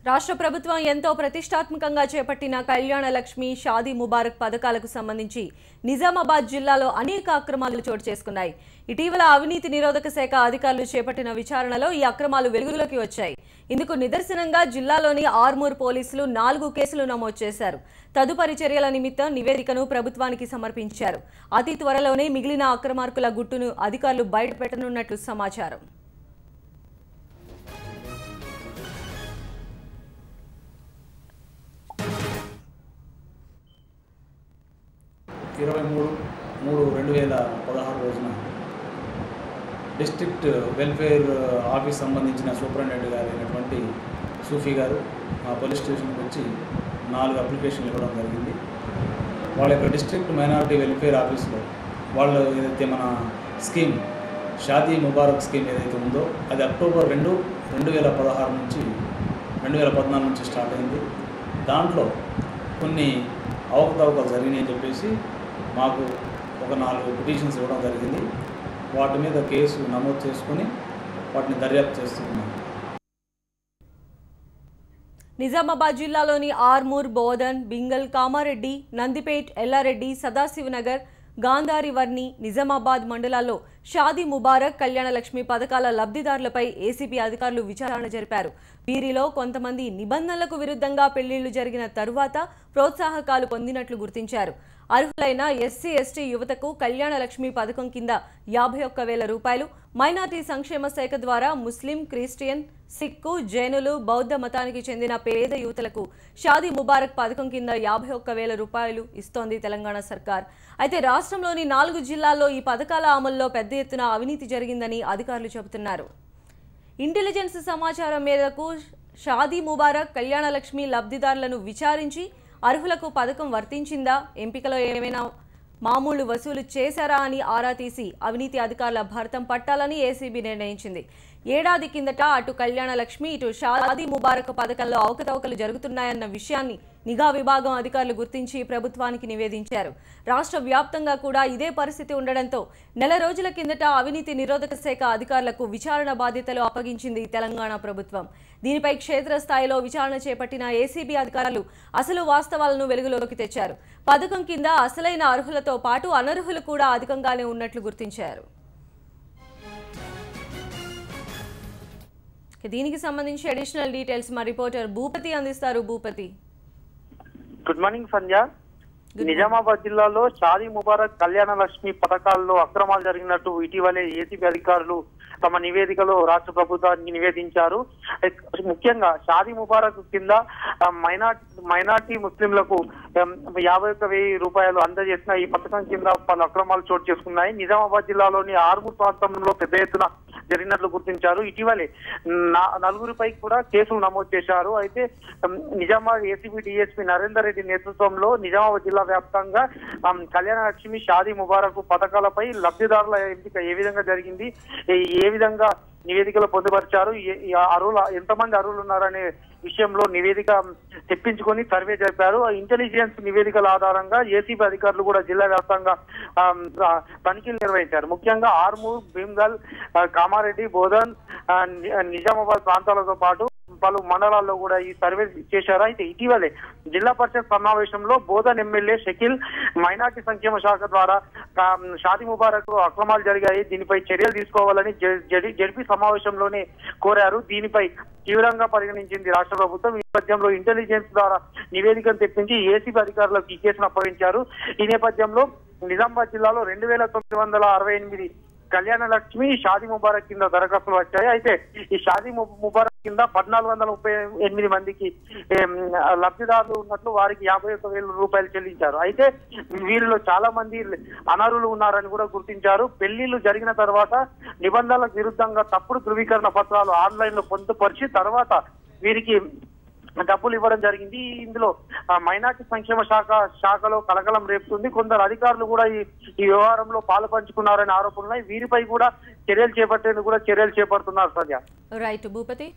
రాష్ట్ర ప్రభుత్వం ఎంతో ప్రతిష్టాత్మకంగా చేపట్టిన కళ్యాణ లక్ష్మి షాదీ ముబారక్ పథకాలకు సంబంధించి నిజామాబాద్ జిల్లాలో అనేక అక్రమాలు చోటు చేసుకున్నాయి. ఇటీవల అవినీతి నిరోధక శాఖ అధికారులు చేపట్టిన విచారణలో ఈ అక్రమాలు వెలుగులోకి వచ్చాయి. ఇందుకు నిదర్శనంగా జిల్లాలోని ఆర్మూర్ పోలీసులు 4 కేసులు నమోదు చేశారు. తదుపరి చర్యల నిమిత్తం నివేదికను ప్రభుత్వానికి సమర్పించారు. అతి త్వరలోనే మిగిలిన అక్రమార్కుల గుట్టును అధికారులు బయటపెట్టనున్నట్లు సమాచారం. (23 3 2016) రోజున డిస్ట్రిక్ట్ వెల్ఫేర్ ఆఫీస్ సంబంధించిన సూపరింటెండెంట్ గారు అయినటువంటి సూఫీ గారు మా పోలీస్ స్టేషన్కి వచ్చి 4 అప్లికేషన్లు ఇవ్వడం జరిగింది. వాళ్ళ యొక్క డిస్ట్రిక్ట్ మైనారిటీ వెల్ఫేర్ ఆఫీస్లో వాళ్ళు ఏదైతే మన స్కీమ్ షాదీ ముబారక్ స్కీమ్ ఏదైతే ఉందో అది అక్టోబర్ 2 2016 నుంచి 2014 నుంచి స్టార్ట్ అయింది. దాంట్లో కొన్ని అవకతవకలు జరిగినాయని చెప్పేసి మాకు ఒక 4 పిటిషన్స్ ఇవ్వడం జరిగింది. వాటి మీద కేసు నమోదు చేసుకుని వాటిని దర్యాప్తు చేస్తున్నాం. నిజామాబాద్ జిల్లాలోని ఆర్మూర్, బోధన్, బింగల్, కామారెడ్డి, నందిపేట్, ఎల్లారెడ్డి, సదాశివనగర్, గాంధారివర్ణి, నిజామాబాద్ మండలాల్లో షాదీ ముబారక్, కళ్యాణ లక్ష్మి పథకాల లబ్ధిదారులపై ఏసీబీ అధికారులు విచారణ జరిపారు. వీరిలో కొంతమంది నిబంధనలకు విరుద్ధంగా పెళ్లిళ్లు జరిగిన తరువాత ప్రోత్సాహకాలు పొందినట్లు గుర్తించారు. అర్హులైన ఎస్సీ, ఎస్టీ యువతకు కళ్యాణ లక్ష్మి పథకం కింద 51,000 రూపాయలు, మైనార్టీ సంక్షేమ శాఖ ద్వారా ముస్లిం, క్రిస్టియన్, సిక్కు, జైనులు, బౌద్ధ మతానికి చెందిన పేద యువతలకు షాదీ ముబారక్ పథకం కింద 51,000 రూపాయలు ఇస్తోంది తెలంగాణ సర్కార్. అయితే రాష్ట్రంలోని 4 జిల్లాల్లో ఈ పథకాల అమల్లో పెద్ద ఎత్తున అవినీతి జరిగిందని అధికారులు చెబుతున్నారు. ఇంటెలిజెన్స్ సమాచారం మేరకు షాదీ ముబారక్, కళ్యాణ లక్ష్మి లబ్ధిదారులను విచారించి అర్హులకు పథకం వర్తించిందా, ఎంపికలో ఏమైనా మామూలు వసూలు చేశారా అని ఆరా తీసి అవినీతి అధికారుల భర్తం పట్టాలని ఏసీబీ నిర్ణయించింది. ఏడాది కిందట అటు కళ్యాణ లక్ష్మి, ఇటు షాదీ ముబారక్ పథకంలో అవకతవకలు జరుగుతున్నాయన్న విషయాన్ని నిఘా విభాగం అధికారులు గుర్తించి ప్రభుత్వానికి నివేదించారు. రాష్ట్ర వ్యాప్తంగా కూడా ఇదే పరిస్థితి ఉండడంతో నెల రోజుల కిందట అవినీతి నిరోధక శాఖ అధికారులకు విచారణ బాధ్యతలు అప్పగించింది తెలంగాణ ప్రభుత్వం. దీనిపై క్షేత్రస్థాయిలో విచారణ చేపట్టిన ఏసీబీ అధికారులు అసలు వాస్తవాలను వెలుగులోకి తెచ్చారు. పథకం కింద అసలైన అర్హులతో పాటు అనర్హులు కూడా అధికంగానే ఉన్నట్లు గుర్తించారు. దీనికి సంబంధించి అడిషనల్ డీటెయిల్స్ మా రిపోర్టర్ భూపతి అందిస్తారు. భూపతి, గుడ్ మార్నింగ్ సంధ్య. నిజామాబాద్ జిల్లాలో షాదీ ముబారక్, కళ్యాణ లక్ష్మి పథకాల్లో అక్రమాలు జరిగినట్టు ఇటీవలే ఏసీబీ అధికారులు తమ నివేదికలో రాష్ట్ర ప్రభుత్వానికి నివేదించారు. ముఖ్యంగా షాదీ ముబారక్ కింద మైనార్టీ ముస్లింలకు 51,000 రూపాయలు అందజేసిన ఈ పథకం కింద పలు అక్రమాలు చోటు చేసుకున్నాయి. నిజామాబాద్ జిల్లాలోని ఆర్మూర్ ప్రాంతంలో పెద్ద ఎత్తున జరిగినట్లు గుర్తించారు. ఇటీవలే 4 కూడా కేసులు నమోదు చేశారు. అయితే నిజామాబాద్ ఏసీబీ డీఎస్పీ నరేందర్ రెడ్డి నేతృత్వంలో నిజామాబాద్ జిల్లా వ్యాప్తంగా కళ్యాణ లక్ష్మి, షాదీ ముబారక్ పథకాలపై లబ్ధిదారుల ఎంపిక ఏ విధంగా జరిగింది, ఏ విధంగా నివేదికలు పొందుపరిచారు, ఎంతమంది అర్హులు ఉన్నారనే విషయంలో నివేదిక తెప్పించుకొని సర్వే జరిపారు. ఇంటెలిజెన్స్ నివేదికల ఆధారంగా ఏసీబీ అధికారులు కూడా జిల్లా వ్యాప్తంగా తనిఖీలు నిర్వహించారు. ముఖ్యంగా ఆర్మూర్, భీమ్గల్, కామారెడ్డి, బోధన్, నిజామాబాద్ ప్రాంతాలతో పాటు పలు మండలాల్లో కూడా ఈ సర్వే చేశారు. అయితే ఇటీవలే జిల్లా పరిషత్ సమావేశంలో బోధన్ ఎమ్మెల్యే షకీల్ మైనార్టీ సంక్షేమ శాఖ ద్వారా షాదీ ముబారక్ అక్రమాలు జరిగాయి, దీనిపై చర్యలు తీసుకోవాలని జడ్పీ సమావేశంలోనే కోరారు. దీనిపై తీవ్రంగా పరిగణించింది రాష్ట్ర ప్రభుత్వం. ఈ నేపథ్యంలో ఇంటెలిజెన్స్ ద్వారా నివేదికను తెప్పించి ఏసీబీ అధికారులకు ఈ కేసును అప్పగించారు. ఈ నేపథ్యంలో నిజామాబాద్ జిల్లాలో 2,968 కళ్యాణ లక్ష్మి, షాదీ ముబారక్ కింద దరఖాస్తులు వచ్చాయి. అయితే ఈ షాదీ ముబారక్ కింద 1,438 మందికి లబ్ధిదారులు ఉన్నట్లు వారికి 51,000 రూపాయలు చెల్లించారు. అయితే వీరిలో చాలా మంది అనర్హులు ఉన్నారని కూడా గుర్తించారు. పెళ్లిళ్లు జరిగిన తర్వాత నిబంధనలకు విరుద్ధంగా తప్పుడు ధృవీకరణ పత్రాలు ఆన్లైన్ లో పొందుపరిచి తర్వాత వీరికి డబ్బులు ఇవ్వడం జరిగింది. ఇందులో మైనార్టీ సంక్షేమ శాఖలో కలకలం రేపుతుంది. కొందరు అధికారులు కూడా ఈ వ్యవహారంలో పాలు పంచుకున్నారనే ఆరోపణలు వీరిపై కూడా చర్యలు చేపట్టేందుకు కూడా చర్యలు చేపడుతున్నారు. సత్య రైట్ భూపతి.